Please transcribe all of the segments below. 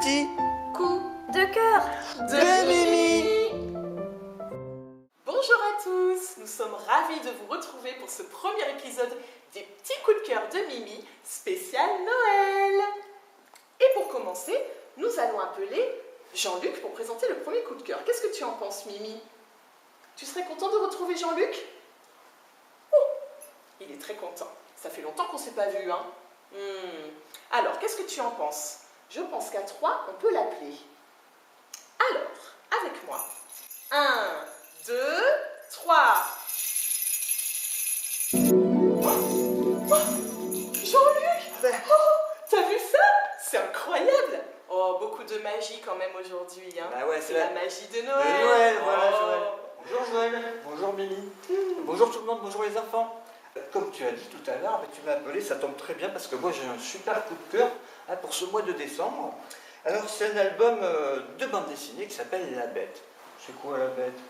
petit coup de cœur de Mimi. Bonjour à tous, nous sommes ravis de vous retrouver pour ce premier épisode des petits coups de cœur de Mimi spécial Noël. Et pour commencer, nous allons appeler Jean-Luc pour présenter le premier coup de cœur. Qu'est-ce que tu en penses, Mimi? Tu serais content de retrouver Jean-Luc? Oh, il est très content. Ça fait longtemps qu'on ne s'est pas vu, hein? Alors, qu'est-ce que tu en penses? Je pense qu'à 3, on peut l'appeler. Alors, avec moi. 1, 2, 3. Jean-Luc! T'as vu ça? C'est incroyable! Oh, beaucoup de magie quand même aujourd'hui, hein? Bah ouais, c'est la magie de Noël! De Noël, voilà, Oh. Joël. Bonjour Joël, bonjour Mimi, bonjour tout le monde, bonjour les enfants. Comme tu as dit tout à l'heure, tu m'as appelé, ça tombe très bien parce que moi j'ai un super coup de cœur pour ce mois de décembre. Alors c'est un album de bande dessinée qui s'appelle La Bête. C'est quoi La Bête?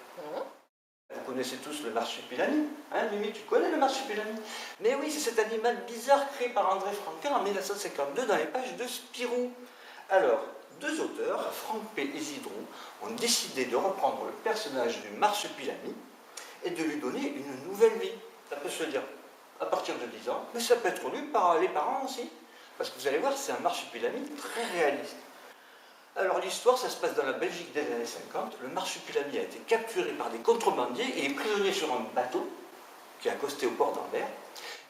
Vous connaissez tous le marsupilami, hein Mimi, tu connais le marsupilami? Mais oui, c'est cet animal bizarre créé par André Franquin en 1952 dans les pages de Spirou. Alors, deux auteurs, Franck P. et Zidrou, ont décidé de reprendre le personnage du marsupilami et de lui donner une nouvelle vie. Ça peut se dire à partir de 10 ans, mais ça peut être lu par les parents aussi. Parce que vous allez voir, c'est un marsupilami très réaliste. Alors l'histoire, ça se passe dans la Belgique des années 50. Le marsupilami a été capturé par des contrebandiers et est prisonnier sur un bateau qui est accosté au port d'Anvers.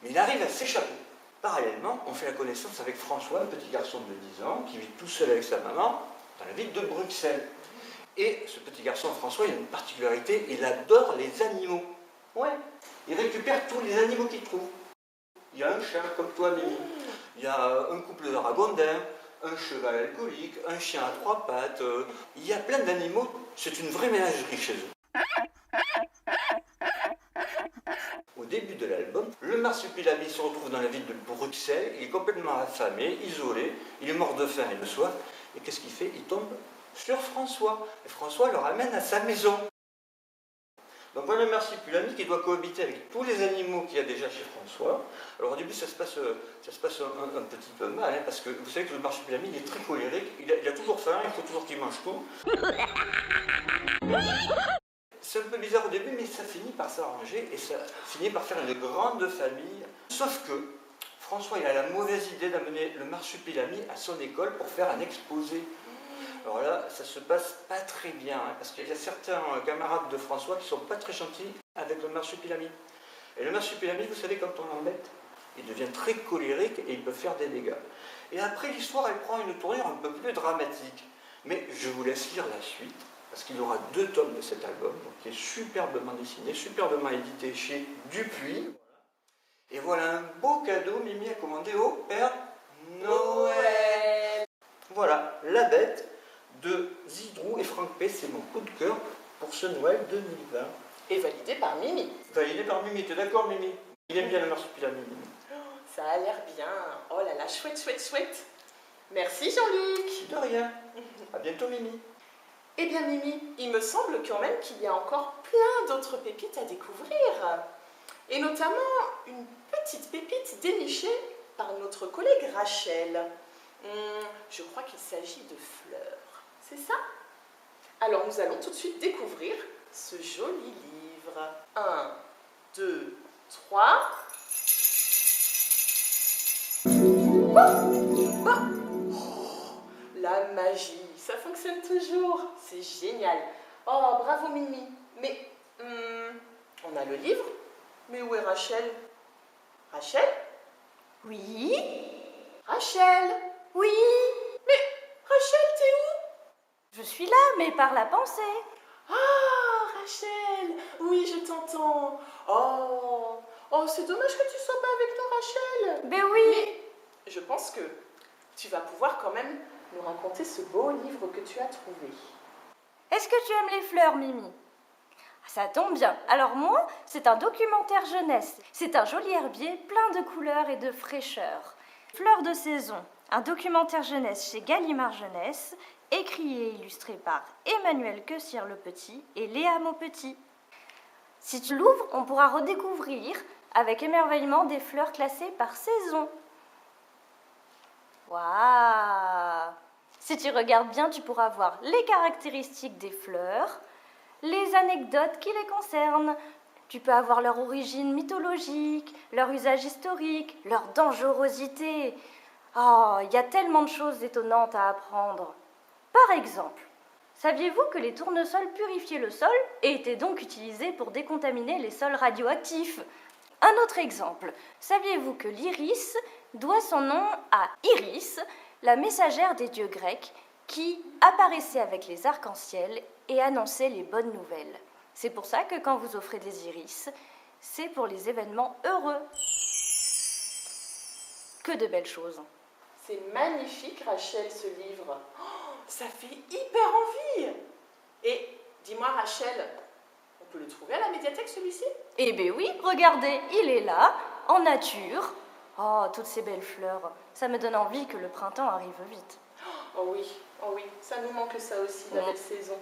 Mais il arrive à s'échapper. Parallèlement, on fait la connaissance avec François, un petit garçon de 10 ans, qui vit tout seul avec sa maman dans la ville de Bruxelles. Et ce petit garçon, François, il a une particularité, il adore les animaux. Ouais, il récupère tous les animaux qu'il trouve. Il y a un chat, comme toi, Mimi. Il y a un couple de ragondins, un cheval alcoolique, un chien à 3 pattes. Il y a plein d'animaux. C'est une vraie ménagerie chez eux. Au début de l'album, le marsupilami se retrouve dans la ville de Bruxelles. Il est complètement affamé, isolé. Il est mort de faim et de soif. Et qu'est-ce qu'il fait? Il tombe sur François. Et François le ramène à sa maison. Donc voilà le marsupilami qui doit cohabiter avec tous les animaux qu'il y a déjà chez François. Alors au début ça se passe un petit peu mal, hein, parce que vous savez que le marsupilami il est très colérique, il a toujours faim, il faut toujours qu'il mange tout. C'est un peu bizarre au début, mais ça finit par s'arranger et ça finit par faire une grande famille. Sauf que François il a la mauvaise idée d'amener le marsupilami à son école pour faire un exposé. Alors là, ça se passe pas très bien, hein, parce qu'il y a certains camarades de François qui sont pas très gentils avec le marsupilami. Et le marsupilami, vous savez, quand on l'embête, il devient très colérique et il peut faire des dégâts. Et après, l'histoire, elle prend une tournure un peu plus dramatique. Mais je vous laisse lire la suite, parce qu'il y aura 2 tomes de cet album, donc, qui est superbement dessiné, superbement édité chez Dupuis. Et voilà un beau cadeau, Mimi a commandé au Père Noël. Voilà, La Bête de Zidrou et Franck P. C'est mon coup de cœur pour ce Noël 2020. Et validé par Mimi. Validé par Mimi, t'es d'accord Mimi? Il aime bien le marsupilami, Mimi. Ça a l'air bien. Oh là là, chouette, chouette, chouette. Merci Jean-Luc. De rien. À bientôt Mimi. Eh bien Mimi, il me semble quand même qu'il y a encore plein d'autres pépites à découvrir. Et notamment une petite pépite dénichée par notre collègue Rachel. Je crois qu'il s'agit de fleurs. C'est ça? Alors nous allons tout de suite découvrir ce joli livre. 1, 2, 3. La magie, ça fonctionne toujours. C'est génial. Oh, bravo Mimi. Mais, on a le livre. Mais où est Rachel? Rachel? Oui? Rachel? Oui? Mais, Rachel, t'es où? Je suis là, mais par la pensée. Ah, Rachel! Oui, je t'entends. Oh, c'est dommage que tu sois pas avec nous, Rachel. Ben oui. Mais je pense que tu vas pouvoir quand même nous raconter ce beau livre que tu as trouvé. Est-ce que tu aimes les fleurs, Mimi? Ça tombe bien. Alors moi, c'est un documentaire jeunesse. C'est un joli herbier plein de couleurs et de fraîcheur. Fleurs de saison, un documentaire jeunesse chez Gallimard Jeunesse, écrit et illustré par Emmanuel Quessire le Petit et Léa Maupetit. Si tu l'ouvres, on pourra redécouvrir avec émerveillement des fleurs classées par saison. Waouh! Si tu regardes bien, tu pourras voir les caractéristiques des fleurs, les anecdotes qui les concernent. Tu peux avoir leur origine mythologique, leur usage historique, leur dangerosité. Oh, il y a tellement de choses étonnantes à apprendre. Par exemple, saviez-vous que les tournesols purifiaient le sol et étaient donc utilisés pour décontaminer les sols radioactifs? Un autre exemple, saviez-vous que l'iris doit son nom à Iris, la messagère des dieux grecs, qui apparaissait avec les arcs-en-ciel et annonçait les bonnes nouvelles? C'est pour ça que quand vous offrez des iris, c'est pour les événements heureux. Que de belles choses. C'est magnifique, Rachel, ce livre. Oh, ça fait hyper envie. Et dis-moi, Rachel, on peut le trouver à la médiathèque, celui-ci? Eh bien oui, regardez, il est là, en nature. Oh, toutes ces belles fleurs. Ça me donne envie que le printemps arrive vite. Oh oui, ça nous manque ça aussi, la belle saison.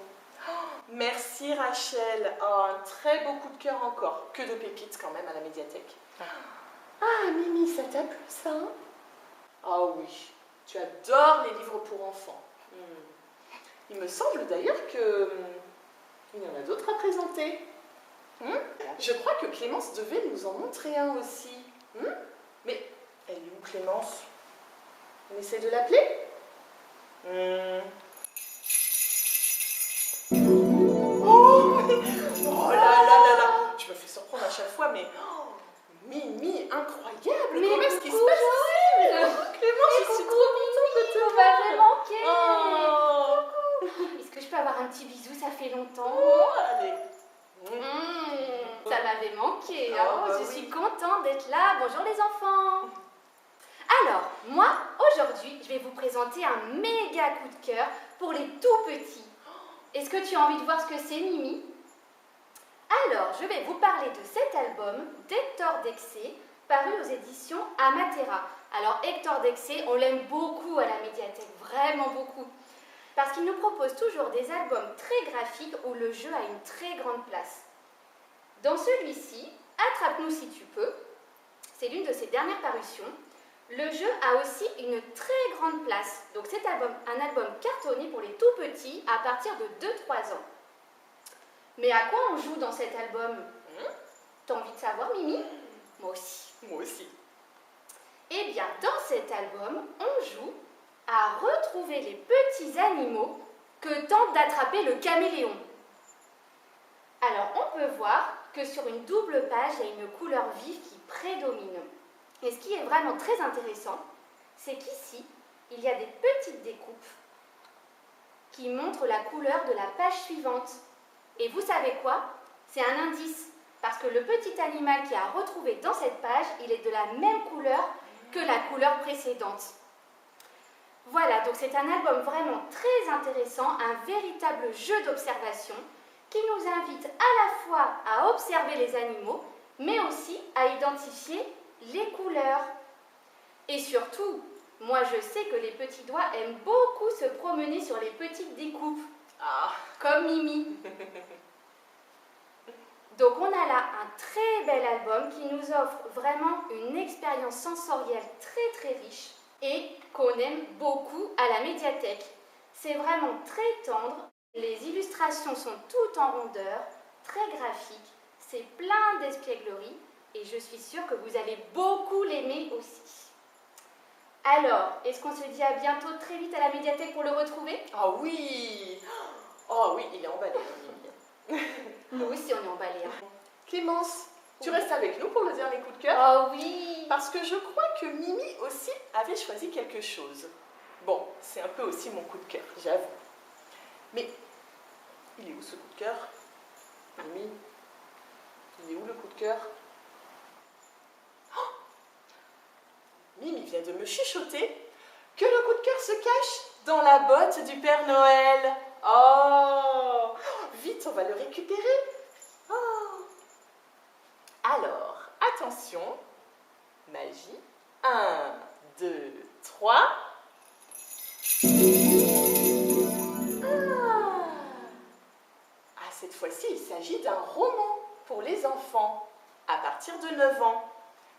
Oh, merci, Rachel. Oh, un très beau coup de cœur encore. Que de pépites quand même à la médiathèque. Ah, Mimi, ça t'a plu ça, hein? Ah oui, tu adores les livres pour enfants. Il me semble d'ailleurs que il y en a d'autres à présenter. Je crois que Clémence devait nous en montrer un aussi. Mais elle est où, Clémence? On essaie de l'appeler? Oh là, je me fais surprendre à chaque fois, mais Mimi, incroyable! Mais comment est-ce qu'il se coucou, passe ici? Clémence, je suis trop contente de te On voir. va manquer. Oh, Est-ce que je peux avoir un petit bisou? Ça fait longtemps. allez. Ça m'avait manqué. Ah, bah je oui. suis contente d'être là. Bonjour les enfants. Alors, moi, aujourd'hui, je vais vous présenter un méga coup de cœur pour les tout petits. Est-ce que tu as envie de voir ce que c'est, Mimi? Alors, je vais vous parler de cet album d'Hector Dexé, paru aux éditions Amatera. Alors, Hector Dexé, on l'aime beaucoup à la médiathèque, vraiment beaucoup. Parce qu'il nous propose toujours des albums très graphiques où le jeu a une très grande place. Dans celui-ci, Attrape-nous si tu peux, c'est l'une de ses dernières parutions. Le jeu a aussi une très grande place. Donc c'est un album cartonné pour les tout petits à partir de 2-3 ans. Mais à quoi on joue dans cet album? T'as envie de savoir, Mimi? Moi aussi. Moi aussi. Eh bien, dans cet album, on joue à retrouver les petits animaux que tente d'attraper le caméléon. Alors, on peut voir que sur une double page, il y a une couleur vive qui prédomine. Et ce qui est vraiment très intéressant, c'est qu'ici, il y a des petites découpes qui montrent la couleur de la page suivante. Et vous savez quoi? C'est un indice, parce que le petit animal qui a retrouvé dans cette page, il est de la même couleur que la couleur précédente. Voilà, donc c'est un album vraiment très intéressant, un véritable jeu d'observation qui nous invite à la fois à observer les animaux, mais aussi à identifier les couleurs. Et surtout, moi je sais que les petits doigts aiment beaucoup se promener sur les petites découpes, comme Mimi. Donc on a là un très bel album qui nous offre vraiment une expérience sensorielle très très riche et qu'on aime beaucoup à la médiathèque. C'est vraiment très tendre, les illustrations sont toutes en rondeur, très graphiques, c'est plein d'espièglerie et je suis sûre que vous allez beaucoup l'aimer aussi. Alors, est-ce qu'on se dit à bientôt très vite à la médiathèque pour le retrouver? Ah oui! Oh oui, il est emballé. Nous aussi on est emballés. Clémence, tu restes avec nous pour le dernier coup de cœur? Oh oui! Parce que je crois que Mimi aussi avait choisi quelque chose. Bon, c'est un peu aussi mon coup de cœur, j'avoue. Mais il est où ce coup de cœur? Mimi, il est où le coup de cœur? Oh, Mimi vient de me chuchoter que le coup de cœur se cache dans la botte du Père Noël. Oh, vite, on va le récupérer. Oh. Alors, attention, magie. 1, 2, 3. Cette fois-ci, il s'agit d'un roman pour les enfants à partir de 9 ans.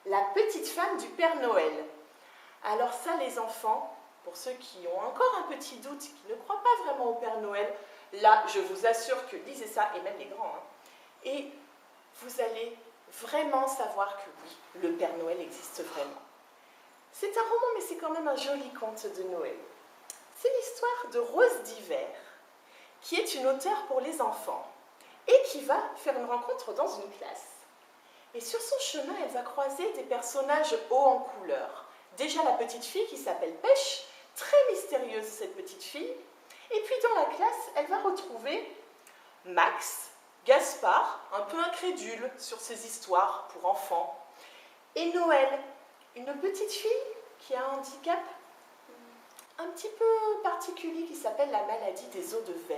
La petite femme du Père Noël. Alors ça, les enfants, pour ceux qui ont encore un petit doute, qui ne croient pas vraiment au Père Noël, là, je vous assure que lisez ça, et même les grands, hein, et vous allez vraiment savoir que oui, le Père Noël existe vraiment. C'est un roman, mais c'est quand même un joli conte de Noël. C'est l'histoire de Rose d'hiver, qui est une auteure pour les enfants, et qui va faire une rencontre dans une classe. Et sur son chemin, elle va croiser des personnages hauts en couleur. Déjà la petite fille qui s'appelle Pêche, très mystérieuse cette petite fille. Et puis dans la classe, elle va retrouver Max, Gaspard, un peu incrédule sur ses histoires pour enfants, et Noël, une petite fille qui a un handicap un petit peu particulier qui s'appelle la maladie des os de verre.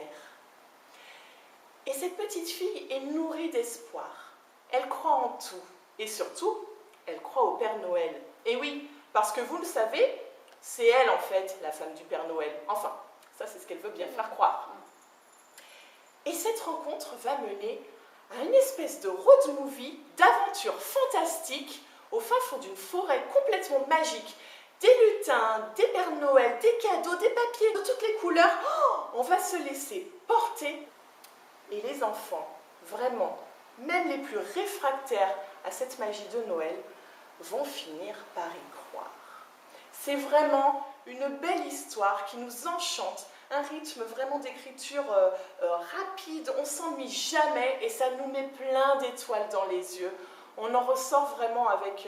Et cette petite fille est nourrie d'espoir. Elle croit en tout. Et surtout, elle croit au Père Noël. Et oui, parce que vous le savez, c'est elle en fait, la femme du Père Noël. Enfin, ça c'est ce qu'elle veut bien faire croire. Et cette rencontre va mener à une espèce de road movie, d'aventure fantastique, au fin fond d'une forêt complètement magique. Des lutins, des Pères Noël, des cadeaux, des papiers de toutes les couleurs. Oh, on va se laisser porter. Et les enfants, vraiment, même les plus réfractaires à cette magie de Noël, vont finir par y croire. C'est vraiment une belle histoire qui nous enchante, un rythme vraiment d'écriture rapide, on s'ennuie jamais et ça nous met plein d'étoiles dans les yeux. On en ressort vraiment avec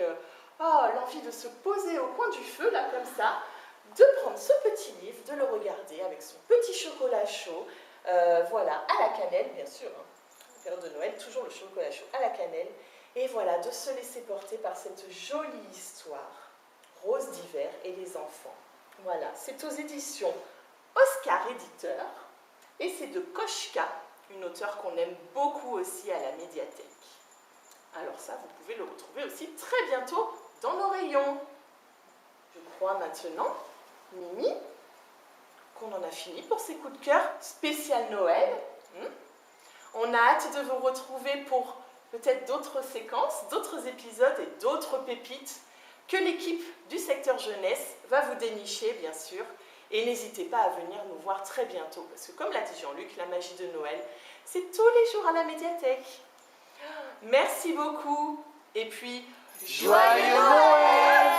l'envie de se poser au coin du feu, là comme ça, de prendre ce petit livre, de le regarder avec son petit chocolat chaud, voilà, à la cannelle bien sûr, hein. Période de Noël, toujours le chocolat chaud à la cannelle, et voilà, de se laisser porter par cette jolie histoire, Rose d'hiver et les enfants. Voilà, c'est aux éditions Oscar Éditeur, et c'est de Koshka, une auteure qu'on aime beaucoup aussi à la médiathèque. Alors ça, vous pouvez le retrouver aussi très bientôt dans nos rayons. Je crois maintenant, Mimi, qu'on en a fini pour ces coups de cœur spécial Noël. On a hâte de vous retrouver pour peut-être d'autres séquences, d'autres épisodes et d'autres pépites que l'équipe du secteur jeunesse va vous dénicher, bien sûr. Et n'hésitez pas à venir nous voir très bientôt, parce que comme l'a dit Jean-Luc, la magie de Noël, c'est tous les jours à la médiathèque. Merci beaucoup, et puis, Joyeux Noël!